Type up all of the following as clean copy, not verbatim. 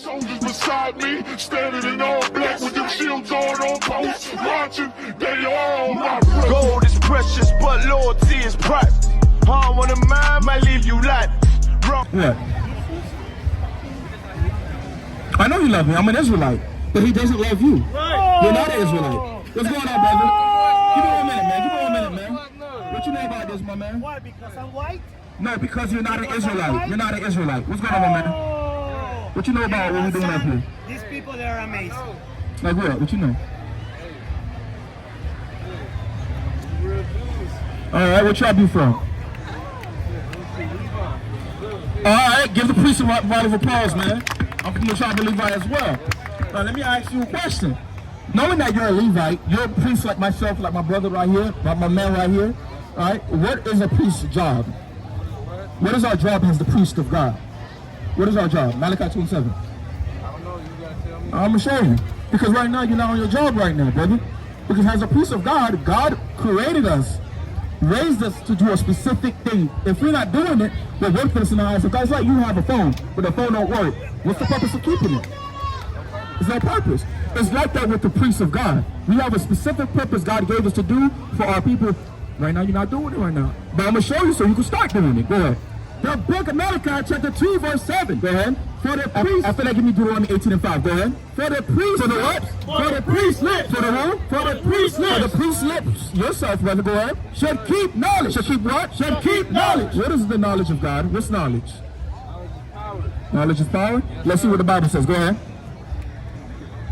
Soldiers beside me, standing in all black with them shields on post, marching, they all my brothers. Gold is precious, but loyalty is priceless. Harm on a man might leave you lifeless. What? I know you love me. I'm an Israelite. But he doesn't love you. Right. You're not an Israelite. What's going on, brother? Give me 1 minute, man. Give me 1 minute, man. What you know about this, my man? Why? Because I'm white? No, because you're not an Israelite. You're not an Israelite. What's going on, my man? What you know about what we're doing up here? These people, they're amazing. Like what? What you know? Alright, what tribe you from? Alright, give the priest a round of applause, man. I'm from the tribe of Levi as well. Now, let me ask you a question. Knowing that you're a Levite, you're a priest like myself, like my brother right here, like my man right here, alright? What is a priest's job? What is our job as the priest of God? What is our job? Malachi 2:7. I don't know, you gotta tell me. I'm gonna show you. Because right now, you're not on your job right now, brother. Because as a priest of God, God created us, raised us to do a specific thing. If we're not doing it, we're worthless in the eyes of God. It's like you have a phone, but the phone don't work. What's the purpose of keeping it? There's no purpose. It's like that with the priests of God. We have a specific purpose God gave us to do for our people. Right now, you're not doing it right now. But I'm going to show you so you can start doing it. Go ahead. The book of Malachi, chapter 2, verse 7. Go ahead. For the priest. I feel like give me Deuteronomy 18:5. Go ahead. For the priest. For the what? For the priest lips. For the who? For the priest lips. For the priest lips. Yourself, brother. Go ahead. Should keep knowledge. Should keep what? Should keep knowledge. What is the knowledge of God? What's knowledge? Knowledge is power. Let's see what the Bible says. Go ahead.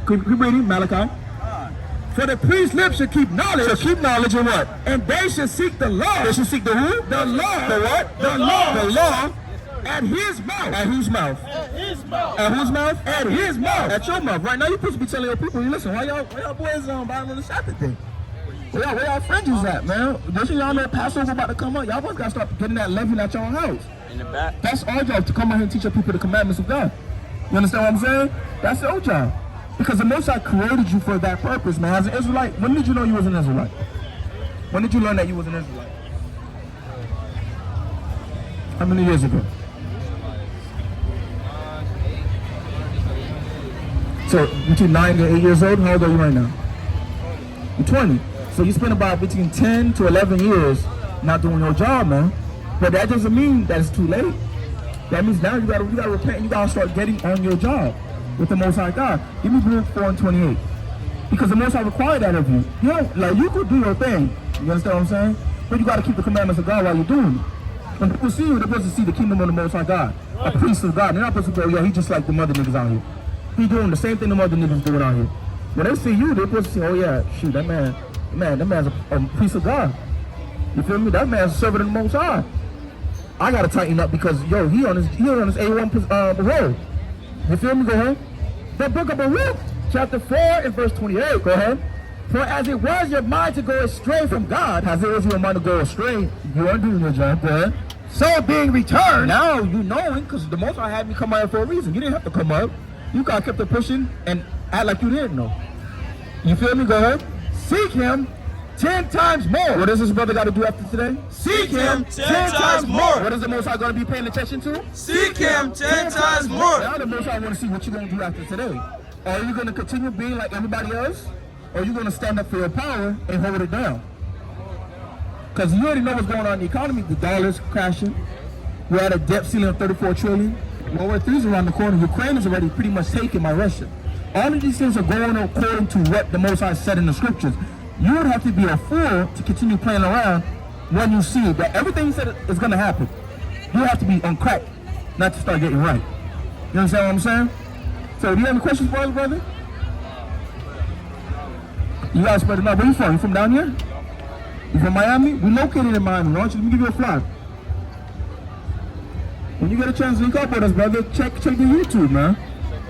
Keep reading. Malachi. For the priest's lips should keep knowledge. Should keep knowledge and what? And they should seek the law. They should seek the who? The law. The what? The law. The law. At his mouth. At whose mouth? At his mouth. At whose mouth? At his mouth. At your mouth. Right now, you're supposed to be telling your people, listen, why y'all boys buying on the Sabbath thing? Where y'all fringes at, man? Don't y'all know Passover about to come up? Y'all boys got to start getting that leaven at your own house. In the back. That's our job, to come out here and teach your people the commandments of God. You understand what I'm saying? That's your job. Because the Most High created you for that purpose, man. As an Israelite, when did you know you was an Israelite? When did you learn that you was an Israelite? How many years ago? So, between 9 and 8 years old, how old are you right now? You're 20. So you spend about between 10 to 11 years not doing your job, man. But that doesn't mean that it's too late. That means now you gotta repent and you gotta start getting on your job with the Most High God. Give me Luke 4:28. Because the Most High required that of you. You know, like you could do your thing. You understand what I'm saying? But you gotta keep the commandments of God while you're doing it. When people see you, they're supposed to see the kingdom of the Most High God. A priest of God. They're not supposed to go, yeah, he just like the mother niggas out here. He doing the same thing the mother niggas doing out here. When they see you, they're supposed to say, oh yeah, shoot, that man's a priest of God. You feel me? That man's a servant of the Most High. I gotta tighten up because yo, he on his A1 road. You feel me? Go ahead. The book of Barak, chapter 4 and verse 28. Go ahead. For as it was your mind to go astray from God, as it was your mind to go astray, you aren't doing your job. Go ahead. So being returned, now you knowing, because the Most High had me come out here for a reason. You didn't have to come up. You guys kept it pushing and act like you didn't know. You feel me? Go ahead. Seek him 10 times more. What does this brother got to do after today? Seek him 10 times more. What is the Most High going to be paying attention to? Seek him 10 times more. Now the Most High want to see what you're going to do after today. Are you going to continue being like everybody else? Or are you going to stand up for your power and hold it down? Because you already know what's going on in the economy. The dollar's crashing. We're at a debt ceiling of 34 trillion. World War III is around the corner. Ukraine is already pretty much taken by Russia. All of these things are going according to what the Most High said in the scriptures. You would have to be a fool to continue playing around when you see that everything you said is going to happen. You have to be on crack not to start getting right. You understand what I'm saying? So, do you have any questions for us, brother? You guys spread it out. Where you from? You from down here? You from Miami? We located in Miami. Why don't you let me give you a flag? When you get a chance to link up with us, brother, check the YouTube, man.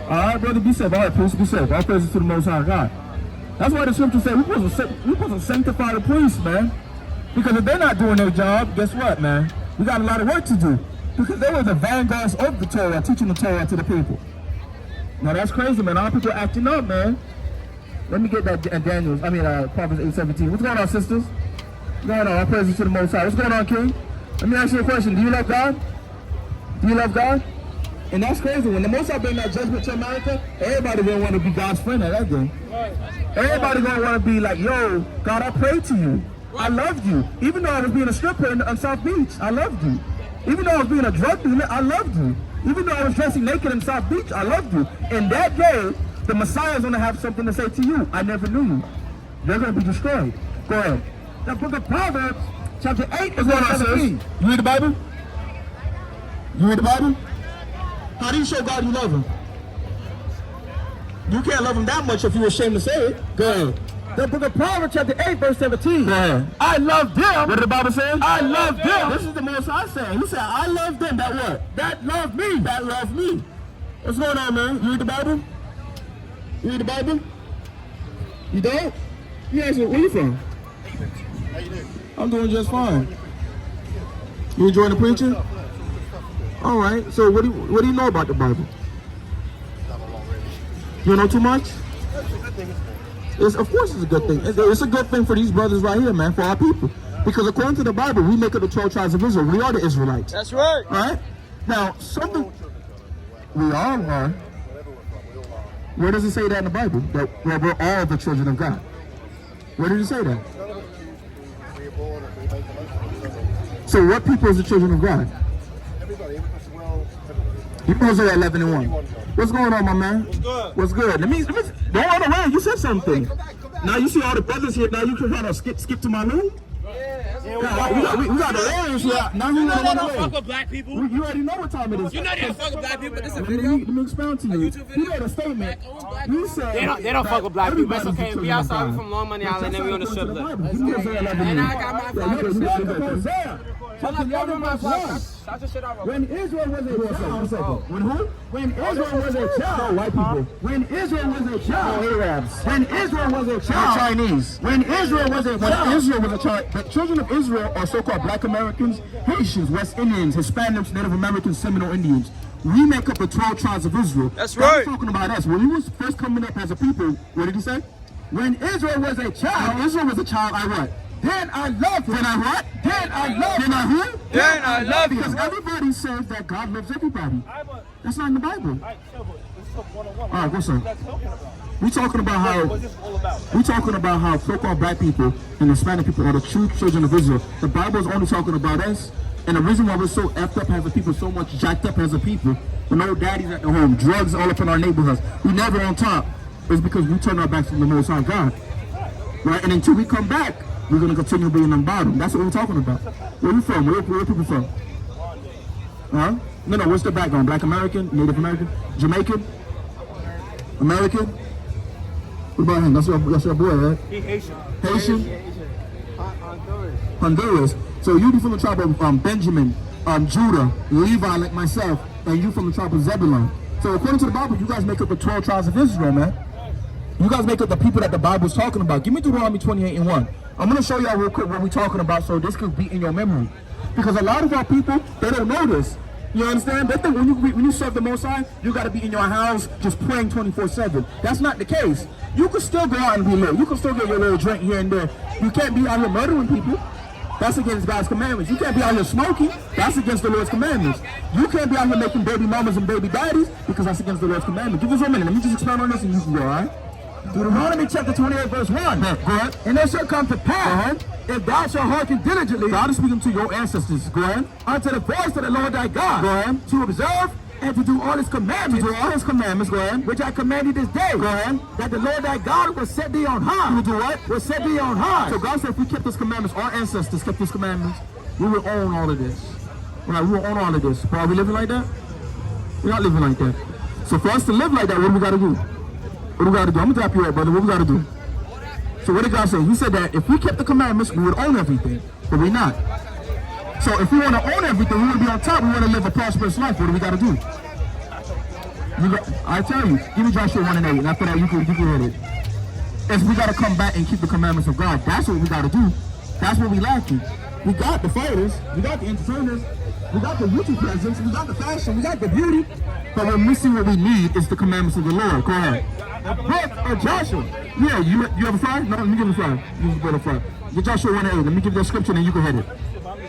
All right, brother, be safe. All right, please be safe. All praises to the Most High God. That's why the scripture said we're supposed to sanctify the priests, man. Because if they're not doing their job, guess what, man? We got a lot of work to do. Because they were the vanguards of the Torah, teaching the Torah to the people. Now that's crazy, man. All people acting up, man. Let me get that Proverbs 8:17. What's going on, sisters? What's going on? All praises to the Most High. What's going on, King? Let me ask you a question. Do you love God? Do you love God? And that's crazy. When the Most High bring that judgment to America, everybody gonna want to be God's friend at that day. Everybody gonna want to be like, yo, God, I prayed to you. I loved you. Even though I was being a stripper on South Beach, I loved you. Even though I was being a drug dealer, I loved you. Even though I was dressing naked in South Beach, I loved you. And that day, the Messiah is gonna have something to say to you. I never knew you. You're gonna be destroyed. Go ahead. The book of Proverbs, chapter 8 is what I says. You read the Bible? You read the Bible? How do you show God you love him? You can't love him that much if you're ashamed to say it. Go ahead. The book of Proverbs, chapter 8, verse 17. Go ahead. I love them. What did the Bible say? I love them. This is the Most High saying. He said, I love them. That what? That love me. That love me. What's going on, man? You read the Bible? You read the Bible? You don't? You ask me, where you from? How you doing? I'm doing just fine. You enjoying the preaching? All right. So what do you know about the Bible? You know too much? Of course it's a good thing. It's a good thing for these brothers right here, man, for our people. Because according to the Bible, we make up the 12 tribes of Israel. We are the Israelites. That's right. All right? Now, something... We all are. Where does it say that in the Bible? That we're all the children of God. Where did it say that? So what people is the children of God? Hebrews 11 and 1. What's going on, my man? What's good? What's good? Let me don't run away. You said something. Now you see all the brothers here. Now you can kind of skip to my room. We got the lawyers here. Now you know they don't fuck with black people. You already know what time it is. You know they don't fuck with black people. This is a video. Let me expound to you. You made a statement. You said they don't fuck with black people. It's okay. We outside. We from Long Money Island and we on the strip club. And I got my phone. When Israel was a child, when who? When Israel was a child, white people. When Israel was a child, Arabs. When Israel was a child, Chinese. When Israel was a child, the children of Israel are so-called Black Americans, Haitians, West Indians, Hispanics, Native Americans, Seminole Indians. We make up the 12 tribes of Israel. That's right. He's talking about us. When he was first coming up as a people, what did he say? When Israel was a child, I what? Then I loved him. Then I what? Then I loved him. Then I who? Then I love Because you. everybody says that God loves everybody. That's not in the Bible. All right, what's up? We talking about how so-called black people and Hispanic people are the true children of Israel. The Bible is only talking about us. And the reason why we're so effed up as a people, so much jacked up as a people, with no daddies at the home, drugs all up in our neighborhoods, we never on top, is because we turn our backs on the Most High God. Right? And until we come back, we're going to continue being on the bottom. That's what we're talking about. Where you from? Where people from? Huh? No, what's the background? Black American? Native American? Jamaican? American? What about him? That's your boy, right? Haitian? Honduras. So you from the tribe of Benjamin, Judah, Levi like myself, and you from the tribe of Zebulun. So according to the Bible, you guys make up the 12 tribes of Israel, man. You guys make up the people that the Bible's talking about. Give me Deuteronomy 28 and 1. I'm going to show y'all real quick what we're talking about so this could be in your memory. Because a lot of our people, they don't know this. You understand? They think when you serve the Most High, you got to be in your house just praying 24/7. That's not the case. You can still go out and be lit. You can still get your little drink here and there. You can't be out here murdering people. That's against God's commandments. You can't be out here smoking. That's against the Lord's commandments. You can't be out here making baby mamas and baby daddies because that's against the Lord's commandments. Give us 1 minute. Let me just expound on this and you can go, all right? Deuteronomy chapter 28 verse 1. Go ahead. And it shall come to pass, if thou shalt hearken diligently, God is speaking to your ancestors, go ahead, unto the voice of the Lord thy God, go ahead, to observe and to do all his commandments, go ahead, which I commanded this day, go ahead, that the Lord thy God will set thee on high. You do what? Will set thee on high. So God said if we kept his commandments, our ancestors kept his commandments, we will own all of this. Right, we will own all of this. But are we living like that? We're not living like that. So for us to live like that, what do we got to do? What do we got to do? I'm going to drop you right, brother. What we got to do? So what did God say? He said that if we kept the commandments, we would own everything. But we're not. So if we want to own everything, we want to be on top, we want to live a prosperous life, what do we got to do? I tell you, give me Joshua 1 and 8, and after that you can hit it. If we got to come back and keep the commandments of God, that's what we got to do. That's what we lacking. We got the fighters, we got the entertainers, we got the YouTube presence, we got the fashion, we got the beauty, but we're missing what we need is the commandments of the Lord. Go ahead. Book of Joshua. Yeah, you have a fire? No, let me give you a fire. You can get a fire. Get Joshua 1 and 8. Let me give you a scripture and you can hit it.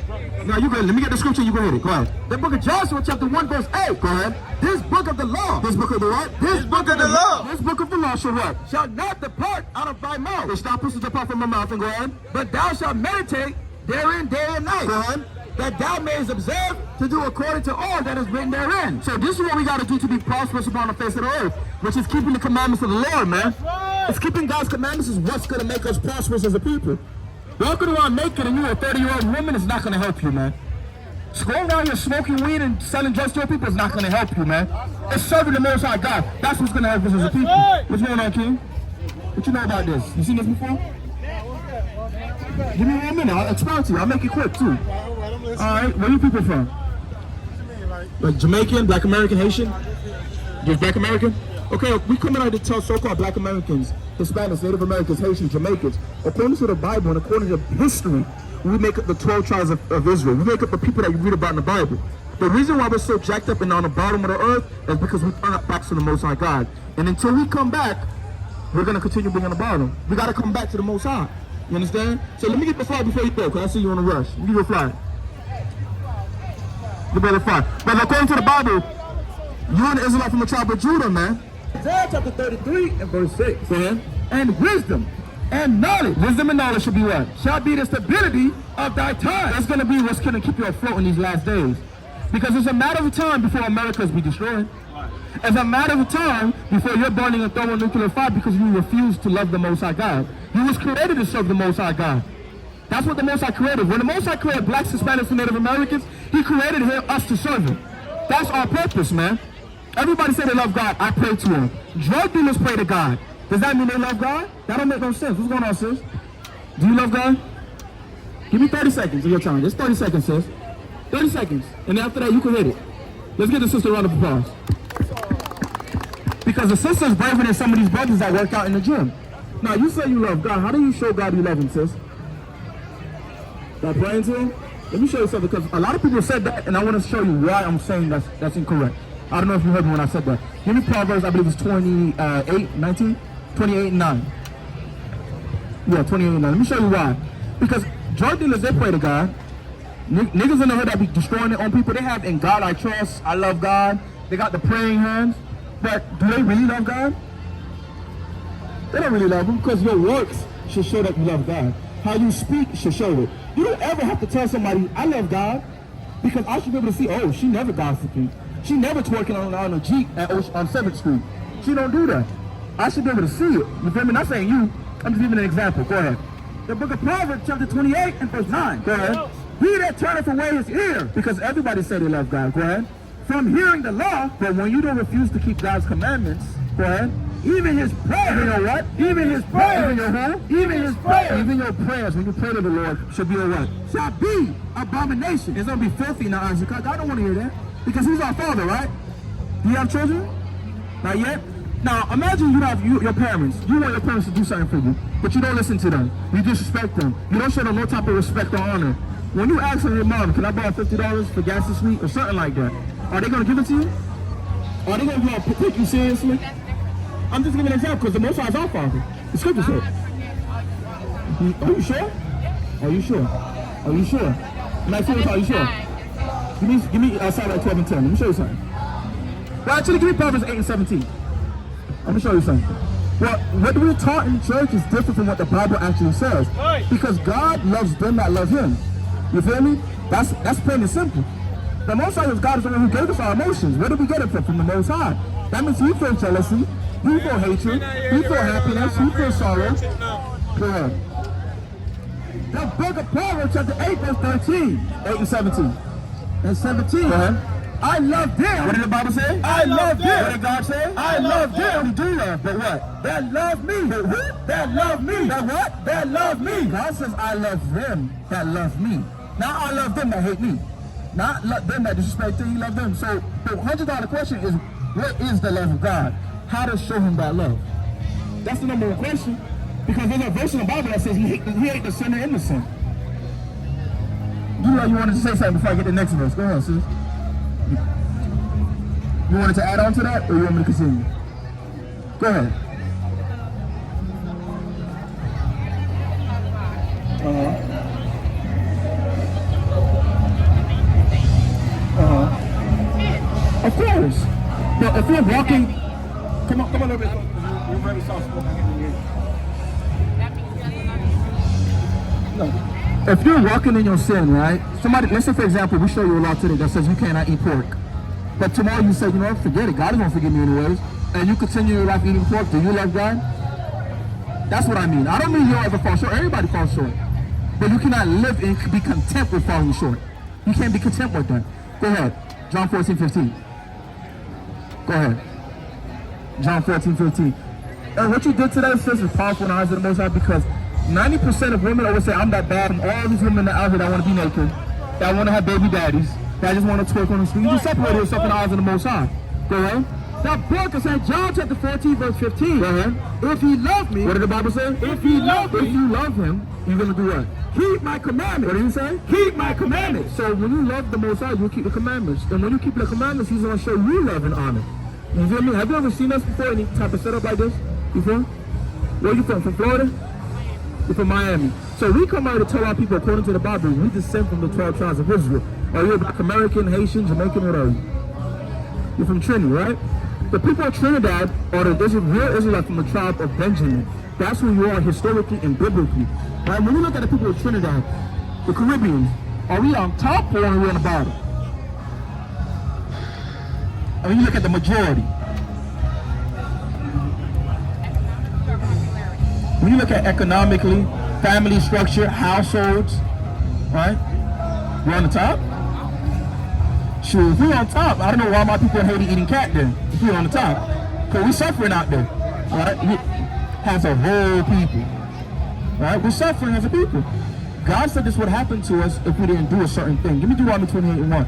No, you go ahead. Let me get the scripture. You go ahead. Go ahead. The book of Joshua, chapter 1, verse 8. Go ahead. This book of the law. This book of the what? This book of the law. This book of the law shall what? Shall not depart out of thy mouth. It shall not depart from my mouth. And go ahead. But thou shalt meditate therein day and night. Go ahead. That thou mayest observe to do according to all that is written therein. So this is what we got to do to be prosperous upon the face of the earth, which is keeping the commandments of the Lord, man. It's keeping God's commandments is what's going to make us prosperous as a people. Walking around naked and you're a 30-year-old woman is not going to help you, man. Going around here smoking weed and selling drugs to your people is not going to help you, man. It's serving the Most High God. That's what's going to help us as a people. What's going on, King? What you know about this? You seen this before? Give me 1 minute. I'll explain to you. I'll make it quick, too. Alright, where you people from? Like Jamaican, Black American, Haitian? Just Black American? Okay, we come out to tell so-called Black Americans, Hispanics, Native Americans, Haitians, Jamaicans. According to the Bible and according to history, we make up the 12 tribes of Israel. We make up the people that you read about in the Bible. The reason why we're so jacked up and on the bottom of the earth is because we turn our backs to the Most High God. And until we come back, we're going to continue being on the bottom. We got to come back to the Most High. You understand? So let me get the flag before you go, because I see you on a rush. Give me the flag. Give me the flag. But according to the Bible, you're an Israelite from the tribe of Judah, man. Isaiah chapter 33 and verse 6. And wisdom and knowledge. Wisdom and knowledge should be what? Shall be the stability of thy time. That's going to be what's going to keep you afloat in these last days. Because it's a matter of time before America's be destroyed. It's a matter of time before you're burning and throwing nuclear fire because you refuse to love the Most High God. You was created to serve the Most High God. That's what the Most High created. When the Most High created blacks, Hispanics, and Native Americans, He created us to serve Him. That's our purpose, man. Everybody say they love God. I pray to Him. Drug dealers pray to God. Does that mean they love God? That don't make no sense. What's going on, sis? Do you love God? Give me 30 seconds of your time. Just 30 seconds, sis. 30 seconds. And after that, you can hit it. Let's give the sister a round of applause. Because the sister's braver than some of these brothers that work out in the gym. Now, you say you love God. How do you show God you love Him, sis? By praying to Him? Let me show you something, because a lot of people said that, and I want to show you why I'm saying that's incorrect. I don't know if you heard me when I said that. Give me Proverbs, I believe it's 28, 19? 28 and 9. Yeah, 28 and 9. Let me show you why. Because drug dealers, they pray to God. Niggas in the hood that be destroying their own people, they have in God I trust, I love God. They got the praying hands. But do they really love God? They don't really love Him, because your works should show that you love God. How you speak should show it. You don't ever have to tell somebody, I love God, because I should be able to see, oh, she never gossiping. She never twerking on a Jeep on 7th Street. She don't do that. I should be able to see it. You feel me? Not saying you. I'm just giving an example. Go ahead. The book of Proverbs, chapter 28 and verse 9. Go ahead. He that turneth away his ear, because everybody say they love God. Go ahead. From hearing the law, but when you don't refuse to keep God's commandments, go ahead. Even His prayers. Even your what? Even His prayers. Even your who? Even His prayers. Even your prayers, when you pray to the Lord, should be a what? Shall be abomination. It's going to be filthy in the eyes of God. God don't want to hear that. Because He's our Father, right? Do you have children? Not yet? Now, imagine you have your parents. You want your parents to do something for you, but you don't listen to them. You disrespect them. You don't show them no type of respect or honor. When you ask your mom, can I borrow $50 for gas and sweet or something like that, are they going to give it to you? Are they going to take you seriously? I'm just giving an example because the Most High is our Father. The Scripture says. Are you sure? Are you sure? Are you sure? Like, seriously, are you sure? Give me Psalm 12 and 10. Let me show you something. Well, actually, give me Proverbs 8 and 17. Let me show you something. Well, what we're taught in church is different from what the Bible actually says. Because God loves them that love Him. You feel me? That's plain and simple. The Most High is God is the one who gave us our emotions. Where did we get it from? From the Most High. That means He feels jealousy, He feels hatred, He feels happiness, He feels sorrow. Go ahead. The book of Proverbs, chapter 8, verse 13, 8 and 17. And 17. Go ahead. I love them. What did the Bible say? I love them. What did God say? I love them. We do love, but what? That love me. But what? That love me. That what? That love me. God says I love them that love me. Not I love them that hate me. Not them that disrespect me. He love them. So the $100 question is, what is the love of God? How to show Him that love? That's the number one question. Because there's a verse in the Bible that says He hate the sinner and the sin. You wanted to say something before I get the next verse. Go ahead, sis. You wanted to add on to that, or you want me to continue? Go ahead. Of course. But if you're walking, come on a little bit. You're very soft spoken. No. If you're walking in your sin, right? Somebody, let's say for example, we show you a law today that says you cannot eat pork. But tomorrow you say, you know what, forget it. God is going to forgive me anyways. And you continue your life eating pork. Do you love God? That's what I mean. I don't mean you'll ever fall short. Everybody falls short. But you cannot live and be content with falling short. You can't be content with that. Go ahead. John 14:15. Go ahead. John 14:15. And what you did today, sis, is powerful in the eyes of the Most High, because 90% of women always say, I'm that bad, and all these women out here that want to be naked, that want to have baby daddies, that just want to twerk on the street. You just separate yourself in the eyes of the Most High. Go ahead. That book is in John chapter 14, verse 15. Go ahead. If he loved me, what did the Bible say? If he loved me, if you love him, you're going to do what? Keep my commandments. What did he say? Keep my commandments. So when you love the Most High, you keep the commandments. And when you keep the commandments, he's going to show you love and honor. You feel me? Have you ever seen us before, any type of setup like this? You from? Where you from? From Florida? You're from Miami. So we come out to tell our people, according to the Bible, we descend from the 12 tribes of Israel. Are you Black American, Haitian, Jamaican, what are you? You're from Trinity, right? The people of Trinidad are the real Israelites from the tribe of Benjamin. That's who you are historically and biblically. Right? When we look at the people of Trinidad, the Caribbeans, are we on top or are we on the bottom? And when you look at the majority, when you look at economically, family structure, households, right? We're on the top? Sure, if we're on top, I don't know why my people in Haiti eating cat then, if we're on the top. Because we're suffering out there, right? As a whole people, right? We're suffering as a people. God said this would happen to us if we didn't do a certain thing. Give me Deuteronomy 28:1.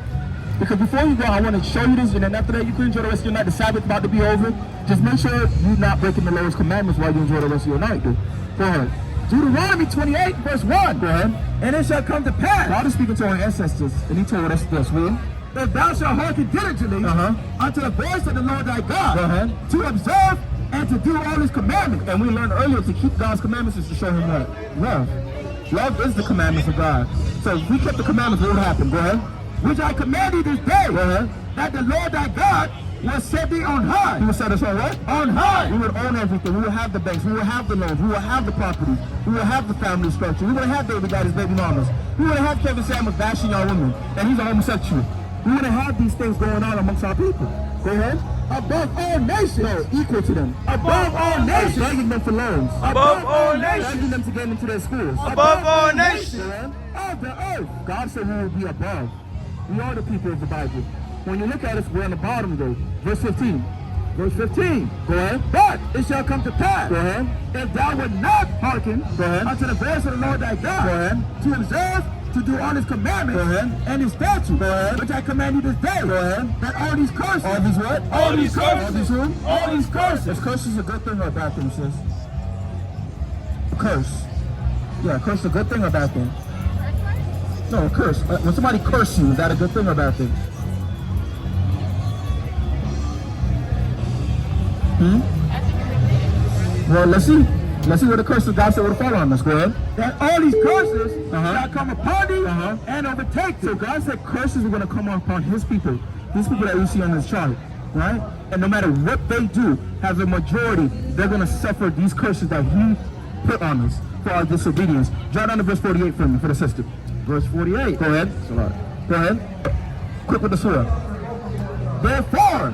Because before you go, I want to show you this, and then after that, you can enjoy the rest of your night. The Sabbath about to be over. Just make sure you're not breaking the Lord's commandments while you enjoy the rest of your night, dude. Go ahead. Deuteronomy 28, verse 1. Go ahead. And it shall come to pass. God is speaking to our ancestors, and he told us this, will? That thou shalt hearken diligently unto the voice of the Lord thy God, to observe and to do all his commandments. And we learned earlier to keep God's commandments is to show him what? Love. Love is the commandments of God. So if we kept the commandments, what would happen? Go ahead. Which I command thee this day, that the Lord thy God will set thee on high. He will set us on what? On high. We would own everything. We would have the banks. We would have the loans. We would have the properties. We would have the family structure. We would have baby daddies, baby mamas. We would have Kevin Samuels bashing y'all women, and he's a homosexual. We want to have these things going on amongst our people. Go ahead. Above all nations. No, equal to them. Above all nations. Begging them for loans. Above all nations. Begging them to get into their schools. Above all nations. Of the earth. God said we will be above. We are the people of the Bible. When you look at us, we're on the bottom though. Verse 15. Verse 15. Go ahead. But it shall come to pass. Go ahead. If thou wilt not hearken unto the voice of the Lord thy God, to observe, to do all his commandments and his statutes, which I command you this day, that all these curses, all these what? All these curses, all these who? All these curses. Is curses a good thing or a bad thing, sis? Curse. Yeah, curse is a good thing or a bad thing? No, a curse. When somebody curses you, is that a good thing or a bad thing? Well, let's see. Let's see what the curse of God said would fall on us. Go ahead. That all these curses shall come upon thee and overtake thee. So God said curses are going to come upon his people. These people that we see on this chart, right? And no matter what they do, as a majority, they're going to suffer these curses that he put on us for our disobedience. Jot down to verse 48 for me, for the sister. Verse 48. Go ahead. Go ahead. Quick with the sword. Therefore,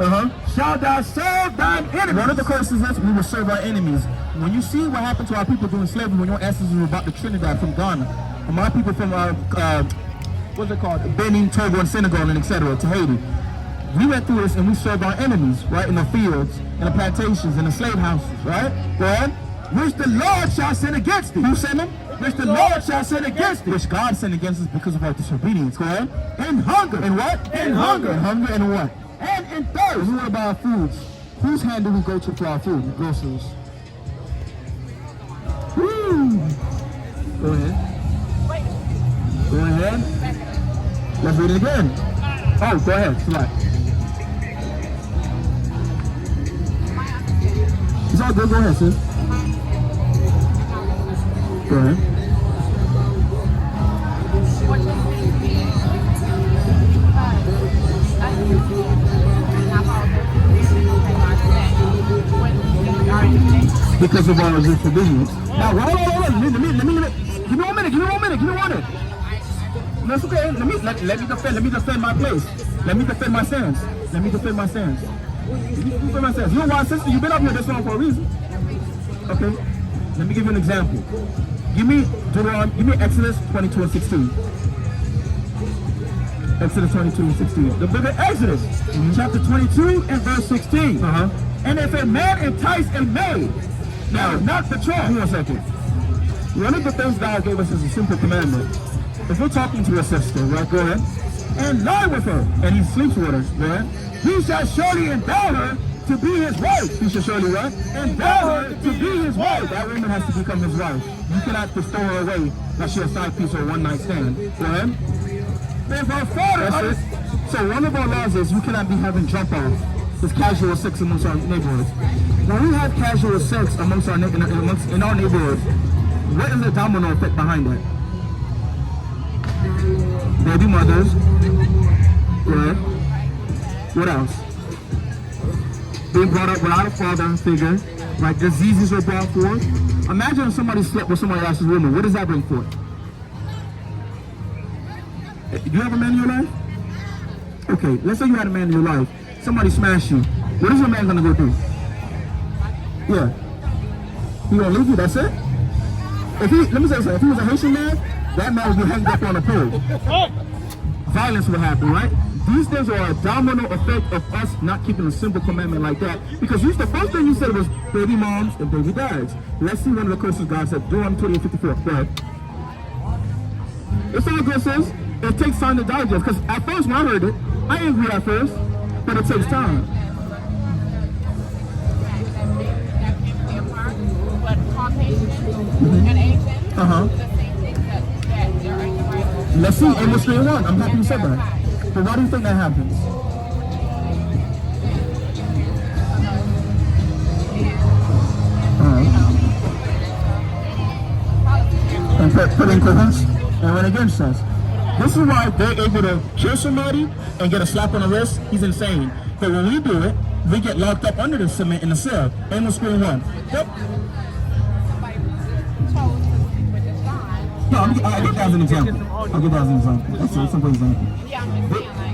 shall thou serve thine enemies. One of the curses is we will serve our enemies. When you see what happened to our people during slavery, when your ancestors were about to Trinidad from Ghana, and my people from, what's it called? Benin, Togo, and Senegal, and etc. to Haiti. We went through this and we served our enemies, right? In the fields, in the plantations, in the slave houses, right? Go ahead. Which the Lord shall send against thee. Who sent them? Which the Lord shall send against thee. Which God sent against us because of our disobedience. Go ahead. And hunger. And what? And hunger. And hunger and what? And in thirst. We want to buy our foods. Whose hand do we go to for our food? The groceries. Woo. Go ahead. Go ahead. Let's read it again. Oh, go ahead. Select. It's all good. Go ahead, sis. Go ahead. because of our disobedience. Now, hold on. Let me. Give me 1 minute. That's okay. Let me defend my place. Let me defend my sins. You know why, sister? You've been up here this long for a reason. Okay. Let me give you an example. Give me Exodus 22 and 16. Exodus 22 and 16. The book of Exodus, chapter 22 and verse 16. And if a man entice a maid, now not the choice. Hold on a second. One of the things God gave us is a simple commandment. If we're talking to a sister, right, go ahead, and lie with her, and he sleeps with her, go ahead, he shall surely endow her to be his wife. He shall surely what? Endow her to be his wife. That woman has to become his wife. You cannot just throw her away like she's a side piece or a one-night stand. Go ahead. If her father, so one of our laws is you cannot be having jump-off. It's casual sex amongst our neighborhoods. When we have casual sex amongst our in our neighborhoods, what is the domino effect behind that? Baby mothers. Right. What else? Being brought up without a father figure. Like diseases are brought forth. Imagine if somebody slept with somebody else's woman. What does that bring forth? Do you have a man in your life? Okay, let's say you had a man in your life. Somebody smashed you. What is your man gonna go do? Yeah. He gonna leave you, that's it? Let me say something. If he was a Haitian man, that man would be hanged up on a pole. Violence would happen, right? These things are a domino effect of us not keeping a simple commandment like that. Because the first thing you said was baby moms and baby dads. Let's see one of the curses God said. Deuteronomy 20:54. Go ahead. It's all good, sis. It takes time to digest. Because at first when I heard it, I didn't agree at first. But it takes time. Let's see, Amos 3:1. I'm happy you said that. But why do you think that happens? And put in cahoots and run against us. This is why they're able to kill somebody and get a slap on the wrist. He's insane. But when we do it, we get locked up under the cement in the cell. Amos 3:1. Yep. No, I'll give that as an example. That's a simple example. Yeah, I'm just saying, my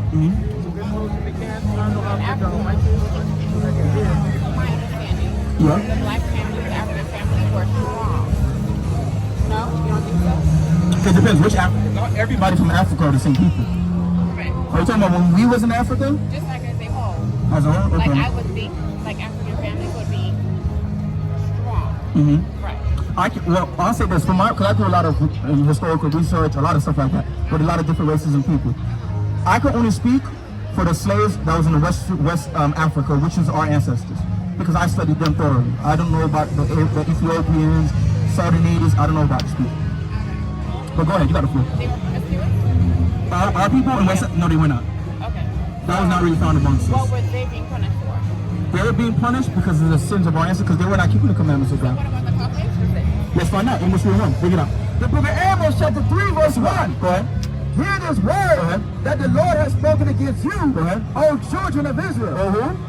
understanding, the black family, the African family were strong. No? You don't think so? It depends which Africa. Not everybody from Africa are the same people. Right. Are you talking about when we was in Africa? Just like as a whole. As a whole? Okay. Like I would think, like African families would be strong. Right. I'll say this, because I do a lot of historical research, a lot of stuff like that, with a lot of different races and people. I can only speak for the slaves that was in the West Africa, which is our ancestors, because I studied them thoroughly. I don't know about the Ethiopians, Sudanese, I don't know about these people. But go ahead, you got the floor. They were promiscuous? Our people in West, no, they were not. Okay. That was not really found amongst us. What were they being punished for? They were being punished because of the sins of our ancestors, because they were not keeping the commandments of God. What about the Caucasians then? Let's find out. Amos 3:1. Bring it up. The book of Amos, chapter 3, verse 1. Go ahead. Hear this word that the Lord has spoken against you, O children of Israel.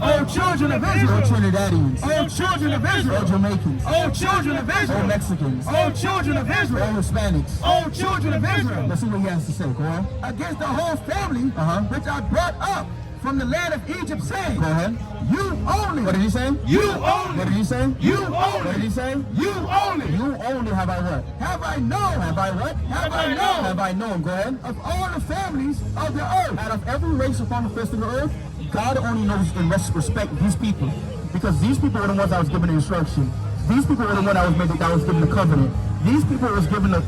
O children of Israel. O Trinidadians. O children of Israel. O Jamaicans. O children of Israel. O Mexicans. O children of Israel. O Hispanics. O children of Israel. Let's see what he has to say. Go ahead. Against the whole family which I brought up from the land of Egypt, saying, go ahead. You only. What did he say? You only. What did he say? You only. What did he say? You only. You only have I what? Have I known? Have I what? Have I known? Have I known? Go ahead. Of all the families of the earth. Out of every race upon the face of the earth, God only knows and respect these people. Because these people were the ones that was given the instruction. These people were the ones that was given the covenant. These people was given the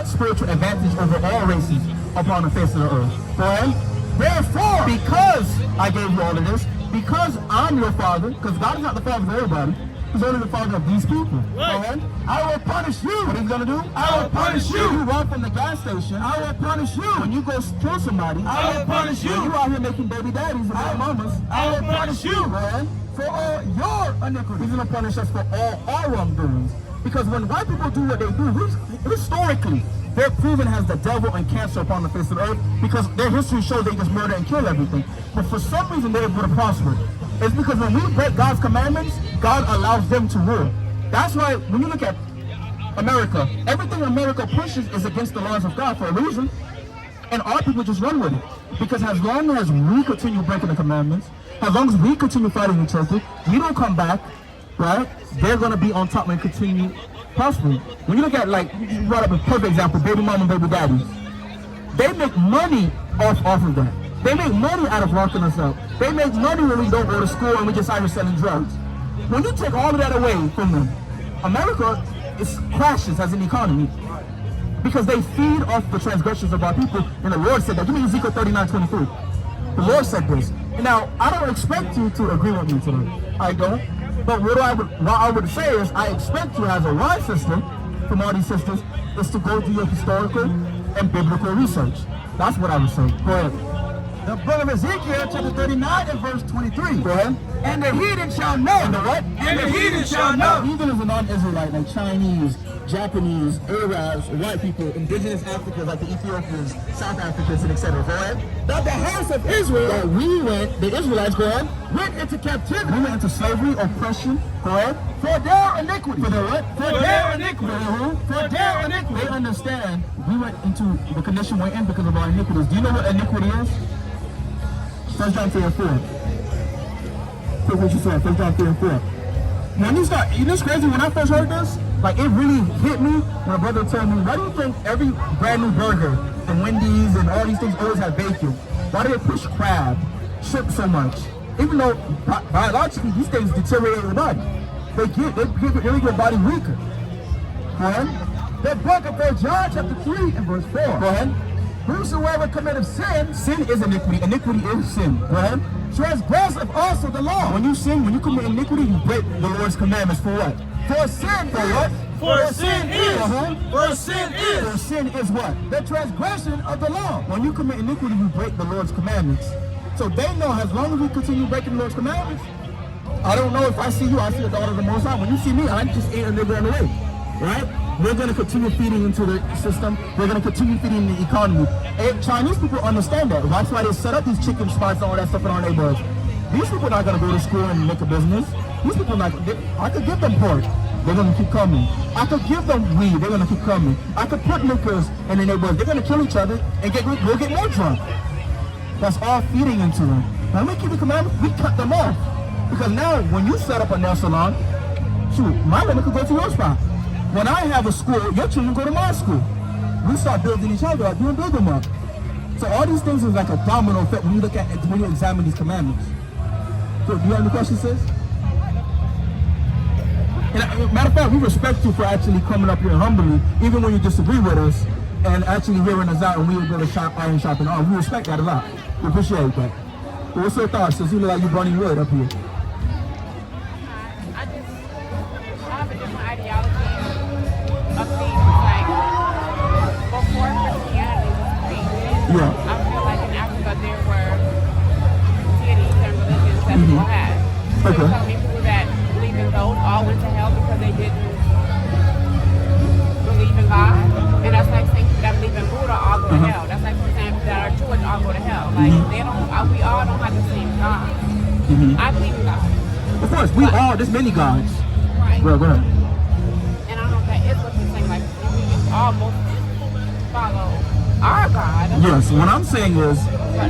spiritual advantage over all races upon the face of the earth. Go ahead. Therefore, because I gave you all of this, because I'm your father, because God is not the father of everybody, He's only the father of these people. Right. I will punish you. What are you going to do? I will punish you. You run from the gas station. I will punish you. When you go kill somebody, I will punish you. You out here making baby daddies and baby mamas, I will punish you, man, for all your iniquities. He's going to punish us for all our wrongdoings. Because when white people do what they do, historically, they're proven as the devil and cancer upon the face of the earth because their history shows they just murder and kill everything. But for some reason, they're able to prosper. It's because when we break God's commandments, God allows them to rule. That's why when you look at America, everything America pushes is against the laws of God for a reason. And our people just run with it. Because as long as we continue breaking the commandments, as long as we continue fighting each other, we don't come back, right? They're going to be on top and continue prospering. When you look at, like, you brought up a perfect example, baby mama and baby daddies. They make money off of that. They make money out of locking us up. They make money when we don't go to school and we just out here selling drugs. When you take all of that away from them, America crashes as an economy because they feed off the transgressions of our people. And the Lord said that. Give me Ezekiel 39:23. The Lord said this. Now, I don't expect you to agree with me today. I don't. But what I would say is, I expect you, as a wise sister, from all these sisters, is to go do your historical and biblical research. That's what I would say. Go ahead. The book of Ezekiel, chapter 39 and verse 23. Go ahead. And the heathen shall know. And the what? And the heathen shall know. Heathen is a non-Israelite, like Chinese, Japanese, Arabs, white people, indigenous Africans, like the Ethiopians, South Africans, and etc. Go ahead. That the house of Israel, that the Israelites, go ahead, went into captivity. We went into slavery, oppression, go ahead, for their iniquity. For their what? For their iniquity. For their iniquity. They understand we went into the condition we're in because of our iniquities. Do you know what iniquity is? 1 John 3 and 4. Look what you said, 1 John 3 and 4. When you start, you know what's crazy? When I first heard this, like, it really hit me when a brother told me, why do you think every brand new burger, the Wendy's and all these things always have bacon? Why do they push crab, shrimp so much? Even though biologically these things deteriorate your body. They make your body weaker. Go ahead. The book of 1 John chapter 3 and verse 4. Go ahead. Whosoever committeth sin, sin is iniquity. Iniquity is sin. Go ahead. Transgressive also the law. When you sin, when you commit iniquity, you break the Lord's commandments for what? For sin. For what? For sin is. For sin is. For sin is what? The transgression of the law. When you commit iniquity, you break the Lord's commandments. So they know as long as we continue breaking the Lord's commandments, I don't know if I see you, I see a daughter of the Most High. When you see me, I just ain't a nigga on the way. Right? We're going to continue feeding into the system. We're going to continue feeding the economy. And Chinese people understand that. That's why they set up these chicken spots and all that stuff in our neighborhoods. These people are not going to go to school and make a business. These people are not. I could give them pork. They're going to keep coming. I could give them weed. They're going to keep coming. I could put liquors in the neighborhood. They're going to kill each other and we'll get more drunk. That's all feeding into them. When we keep the commandments, we cut them off. Because now, when you set up a nail salon, shoot, my woman could go to your spot. When I have a school, your children go to my school. We start building each other up, you build them up. So all these things is like a domino effect when you look at when you examine these commandments. So, do you have any questions, sis? And, matter of fact, we respect you for actually coming up here humbly, even when you disagree with us, and actually hearing us out, and we will go to iron shopping. Oh, we respect that a lot. We appreciate that. But what's your thoughts? Since you look like you're burning wood up here. I have a different ideology of things. Like, before Christianity was created, Yeah. I feel like in Africa there were deities and religions that people had. So Okay. you tell me people that believe in those all went to hell because they didn't believe in God? And that's like saying people that believe in Buddha all go to hell. That's like saying people that are Jewish all go to hell. Like, they don't, we all don't have the same God. I believe in God. Of course, we all, there's many gods. Right. Well, go ahead. And I don't know if that is what you're saying. Like, we almost follow our God. Yes, what I'm saying is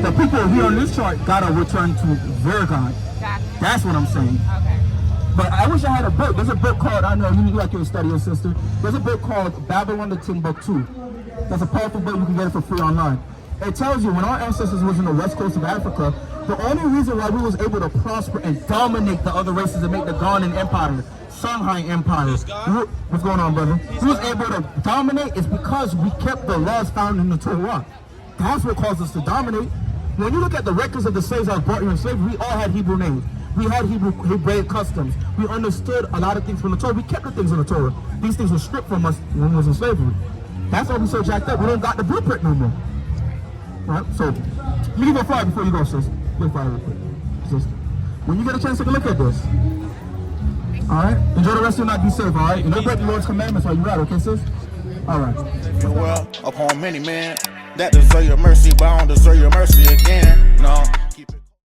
the people here on this chart gotta return to their God. Gotcha. That's what I'm saying. Okay. But I wish I had a book. There's a book called, I know you like your study, your sister. There's a book called Babylon the Timbuktu. That's a powerful book. You can get it for free online. It tells you when our ancestors was in the west coast of Africa, the only reason why we was able to prosper and dominate the other races and make the Ghanaian Empire, Shanghai Empire. What's going on, brother? We was able to dominate is because we kept the laws found in the Torah. That's what caused us to dominate. When you look at the records of the slaves that were brought here in slavery, we all had Hebrew names. We had Hebraic customs. We understood a lot of things from the Torah. We kept the things in the Torah. These things were stripped from us when we was in slavery. That's why we so jacked up. We don't got the blueprint no more. All right, so let me give you a flyer before you go, sis. Give me a flyer real quick. Sis. When you get a chance, take a look at this. All right? Enjoy the rest of your night. Be safe, all right? And don't break the Lord's commandments while you're out, okay, sis? All right. Well, upon many men that deserve your mercy, but I don't deserve your mercy again. No.